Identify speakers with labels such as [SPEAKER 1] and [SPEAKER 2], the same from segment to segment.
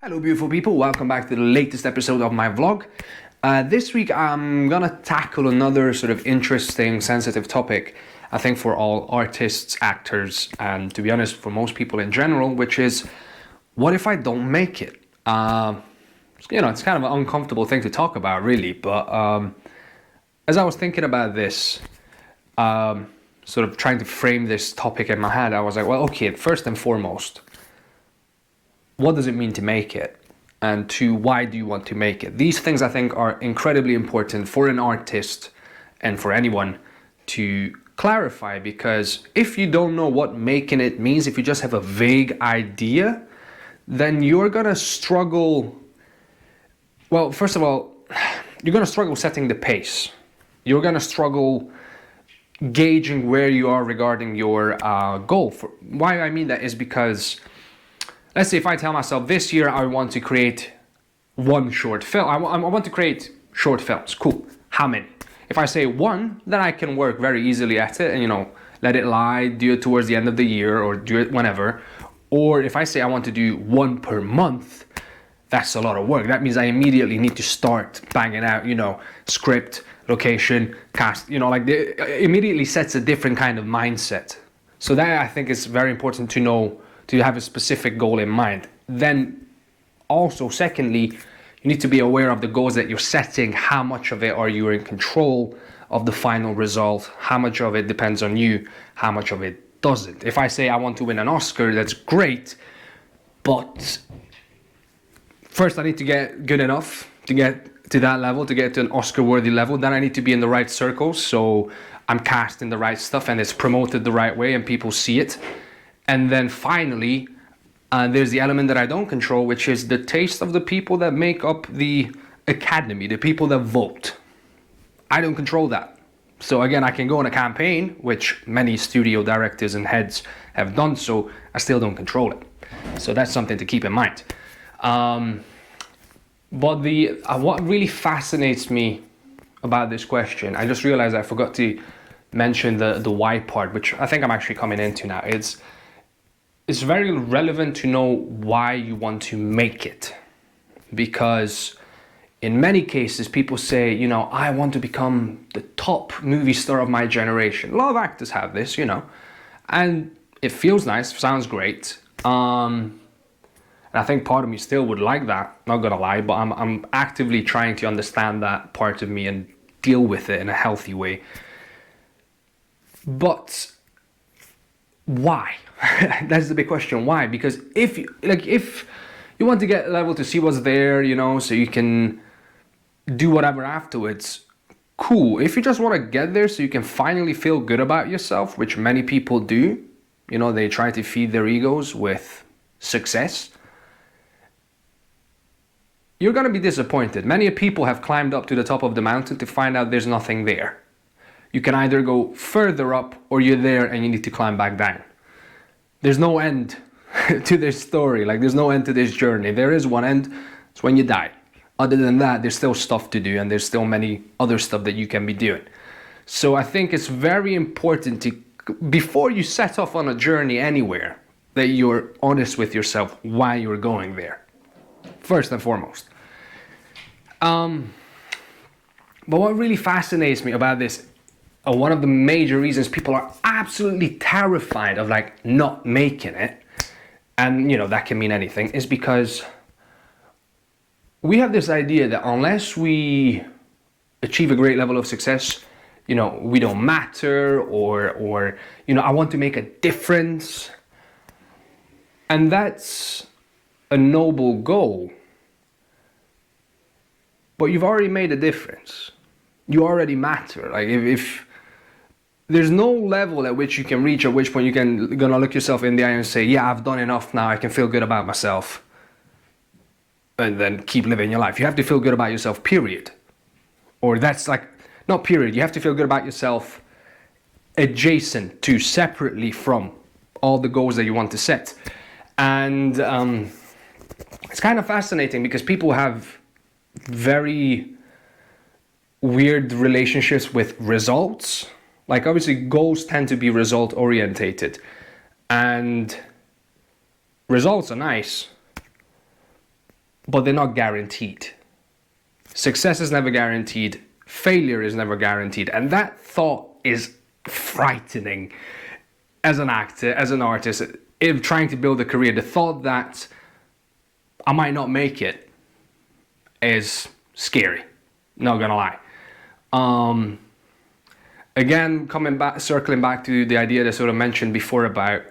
[SPEAKER 1] Hello beautiful people, welcome back to the latest episode of my vlog. This week I'm gonna tackle another sort of interesting, sensitive topic, I think for all artists, actors, and to be honest, for most people in general, which is, what if I don't make it? It's kind of an uncomfortable thing to talk about really, but as I was thinking about this, sort of trying to frame this topic in my head, I was like, well, okay, first and foremost, what does it mean to make it? And two, why do you want to make it? These things I think are incredibly important for an artist and for anyone to clarify, because if you don't know what making it means, if you just have a vague idea, then you're gonna struggle. Well, first of all, you're gonna struggle setting the pace. You're gonna struggle gauging where you are regarding your goal. Why I mean that is because, let's say if I tell myself this year I want to create one short film, I want to create short films, cool, how many? If I say one, then I can work very easily at it and let it lie, do it towards the end of the year or do it whenever. Or if I say I want to do one per month, that's a lot of work. That means I immediately need to start banging out, script, location, cast, it immediately sets a different kind of mindset. So that I think is very important to know, to have a specific goal in mind. Then also, secondly, you need to be aware of the goals that you're setting. How much of it are you in control of the final result? How much of it depends on you? How much of it doesn't? If I say I want to win an Oscar, that's great, but first I need to get good enough to get to that level, to get to an Oscar-worthy level. Then I need to be in the right circles, so I'm cast in the right stuff and it's promoted the right way and people see it. And then finally, there's the element that I don't control, which is the taste of the people that make up the academy, the people that vote. I don't control that. So again, I can go on a campaign, which many studio directors and heads have done, so I still don't control it. So that's something to keep in mind. But what really fascinates me about this question, I just realized I forgot to mention the why part, which I think I'm actually coming into now. It's very relevant to know why you want to make it, because in many cases people say, I want to become the top movie star of my generation. A lot of actors have this, and it feels nice, sounds great. And I think part of me still would like that, not gonna lie, but I'm actively trying to understand that part of me and deal with it in a healthy way. But why? That's the big question. Why? Because if you want to get a level to see what's there, so you can do whatever afterwards, cool. If you just want to get there so you can finally feel good about yourself, which many people do, they try to feed their egos with success, you're going to be disappointed. Many people have climbed up to the top of the mountain to find out there's nothing there. You can either go further up or you're there and you need to climb back down. There's no end to this story, there's no end to this journey. There is one end, it's when you die. Other than that, there's still stuff to do and there's still many other stuff that you can be doing. So I think it's very important to, before you set off on a journey anywhere, that you're honest with yourself why you're going there, first and foremost. But what really fascinates me about this, one of the major reasons people are absolutely terrified of not making it, and that can mean anything, is because we have this idea that unless we achieve a great level of success, we don't matter, or I want to make a difference. And that's a noble goal, but you've already made a difference. You already matter. If there's no level at which you can reach, at which point you're gonna look yourself in the eye and say, yeah, I've done enough now, I can feel good about myself, and then keep living your life. You have to feel good about yourself, period. Or that's not period, you have to feel good about yourself adjacent to, separately from all the goals that you want to set. And it's kind of fascinating because people have very weird relationships with results. Obviously goals tend to be result orientated, and results are nice, but they're not guaranteed. Success is never guaranteed. Failure is never guaranteed. And that thought is frightening as an actor, as an artist, if trying to build a career. The thought that I might not make it is scary, not gonna lie. Again, circling back to the idea that I sort of mentioned before about,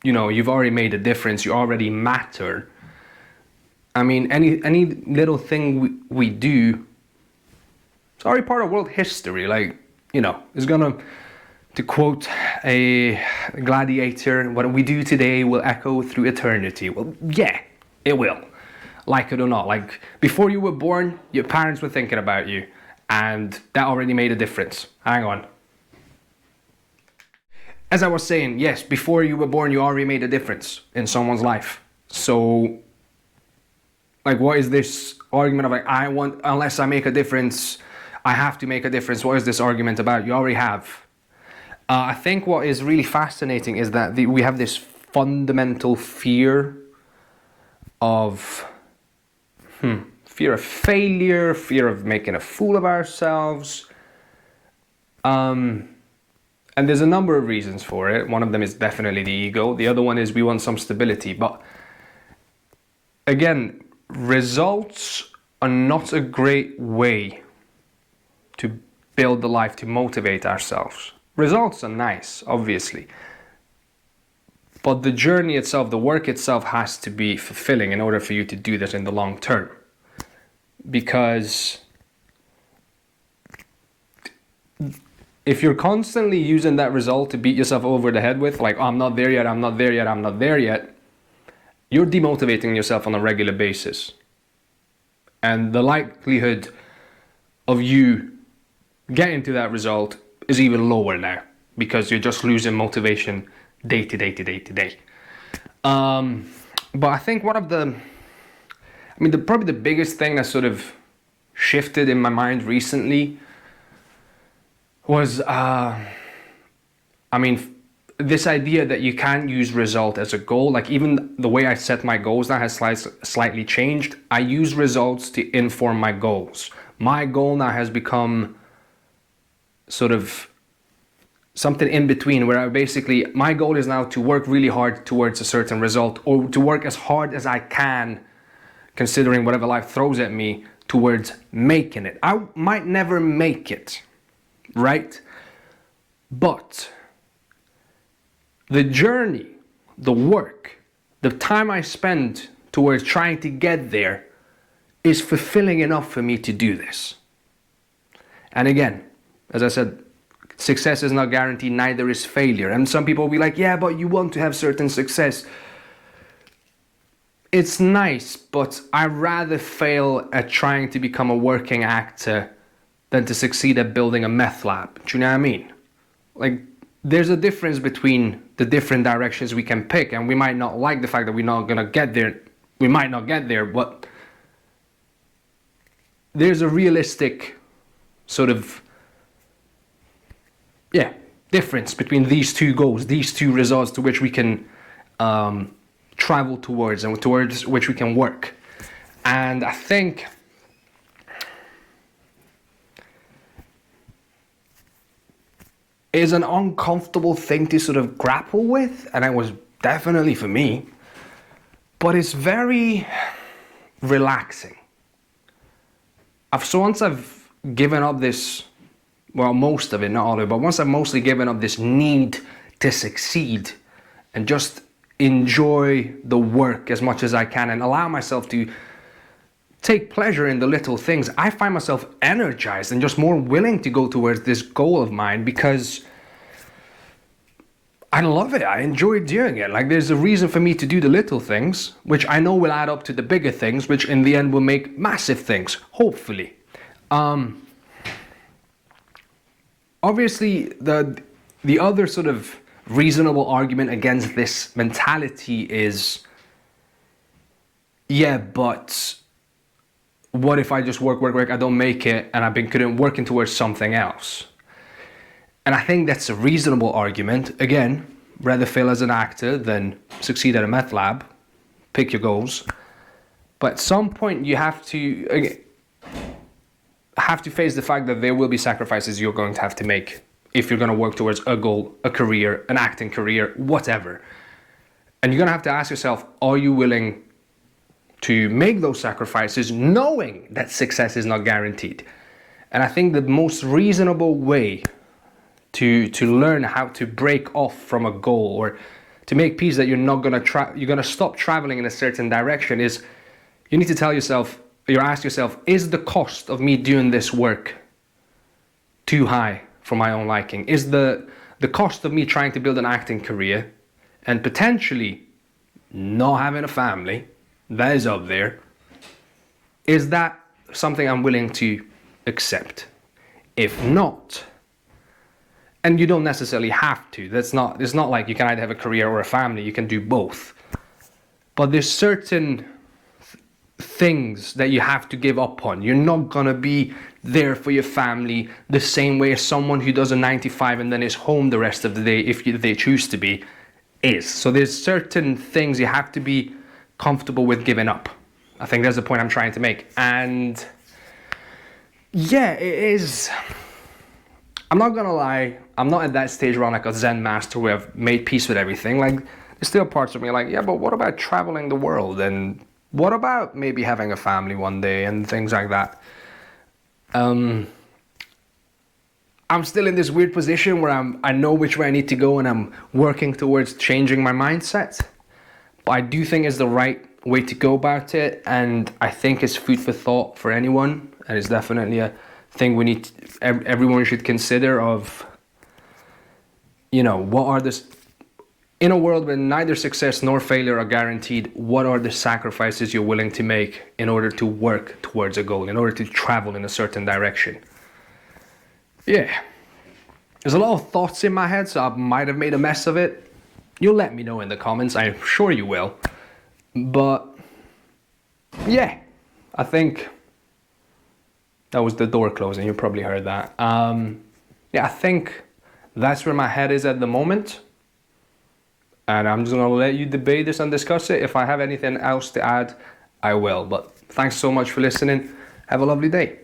[SPEAKER 1] you've already made a difference, you already matter. I mean, any little thing we do, it's already part of world history. Like, it's gonna, to quote a gladiator, what we do today will echo through eternity. Well, yeah, it will. Like it or not. Like, before you were born, your parents were thinking about you, and that already made a difference. Hang on. As I was saying, yes, before you were born, you already made a difference in someone's life. So, like, what is this argument of like, unless I make a difference, I have to make a difference? What is this argument about? You already have. I think what is really fascinating is that we have this fundamental fear of failure, fear of making a fool of ourselves. And there's a number of reasons for it. One of them is definitely the ego. The other one is we want some stability. But again, results are not a great way to build the life, to motivate ourselves. Results are nice, obviously. But the journey itself, the work itself has to be fulfilling in order for you to do that in the long term. Because if you're constantly using that result to beat yourself over the head with, like, oh, I'm not there yet, I'm not there yet, I'm not there yet, you're demotivating yourself on a regular basis. And the likelihood of you getting to that result is even lower now, because you're just losing motivation day to day to day to day. But I think probably the biggest thing that sort of shifted in my mind recently was, this idea that you can't use result as a goal. Like, even the way I set my goals now has slightly changed. I use results to inform my goals. My goal now has become sort of something in between, where my goal is now to work really hard towards a certain result, or to work as hard as I can, considering whatever life throws at me, towards making it. I might never make it, right? But the journey, the work, the time I spend towards trying to get there is fulfilling enough for me to do this. And again, as I said, success is not guaranteed, neither is failure. And some people will be like, yeah, but you want to have certain success. It's nice, but I'd rather fail at trying to become a working actor than to succeed at building a meth lab. Do you know what I mean? Like, there's a difference between the different directions we can pick, and we might not like the fact that we're not gonna get there. We might not get there, but there's a realistic sort of, difference between these two goals, these two results to which we can travel towards, and towards which we can work. And I think is an uncomfortable thing to sort of grapple with, and it was definitely for me, but it's very relaxing. Once I've given up this, well, most of it, not all of it, but once I've mostly given up this need to succeed and just enjoy the work as much as I can and allow myself to take pleasure in the little things, I find myself energized and just more willing to go towards this goal of mine, because I love it. I enjoy doing it. Like, there's a reason for me to do the little things, which I know will add up to the bigger things, which in the end will make massive things, hopefully. Obviously, the other sort of reasonable argument against this mentality is, yeah, but what if I just work, I don't make it, and I've been working towards something else? And I think that's a reasonable argument. Again, rather fail as an actor than succeed at a meth lab. Pick your goals. But at some point you have to face the fact that there will be sacrifices you're going to have to make if you're going to work towards a goal, a career, an acting career, whatever. And you're going to have to ask yourself, are you willing to make those sacrifices knowing that success is not guaranteed? And I think the most reasonable way to learn how to break off from a goal, or to make peace that you're going to stop traveling in a certain direction, is you need to ask yourself, is the cost of me doing this work too high for my own liking? Is the cost of me trying to build an acting career and potentially not having a family, that is up there, is that something I'm willing to accept? If not, and you don't necessarily have to, it's not like you can either have a career or a family, you can do both. But there's certain things that you have to give up on. You're not gonna be there for your family the same way as someone who does a 9 to 5 and then is home the rest of the day, if they choose to be, is. So there's certain things you have to be comfortable with giving up. I think that's the point I'm trying to make. And yeah, it is. I'm not gonna lie, I'm not at that stage where I'm like a Zen master where I've made peace with everything. Like, there's still parts of me like, yeah, but what about traveling the world? And what about maybe having a family one day and things like that? I'm still in this weird position where I know which way I need to go, and I'm working towards changing my mindset. But I do think it's the right way to go about it, and I think it's food for thought for anyone, and it's definitely a thing everyone should consider of, what are in a world where neither success nor failure are guaranteed, what are the sacrifices you're willing to make in order to work towards a goal, in order to travel in a certain direction? Yeah. There's a lot of thoughts in my head, so I might have made a mess of it. You'll let me know in the comments, I'm sure you will. But yeah, I think that was the door closing, you probably heard that. Yeah, I think that's where my head is at the moment. And I'm just gonna let you debate this and discuss it. If I have anything else to add, I will. But thanks so much for listening. Have a lovely day.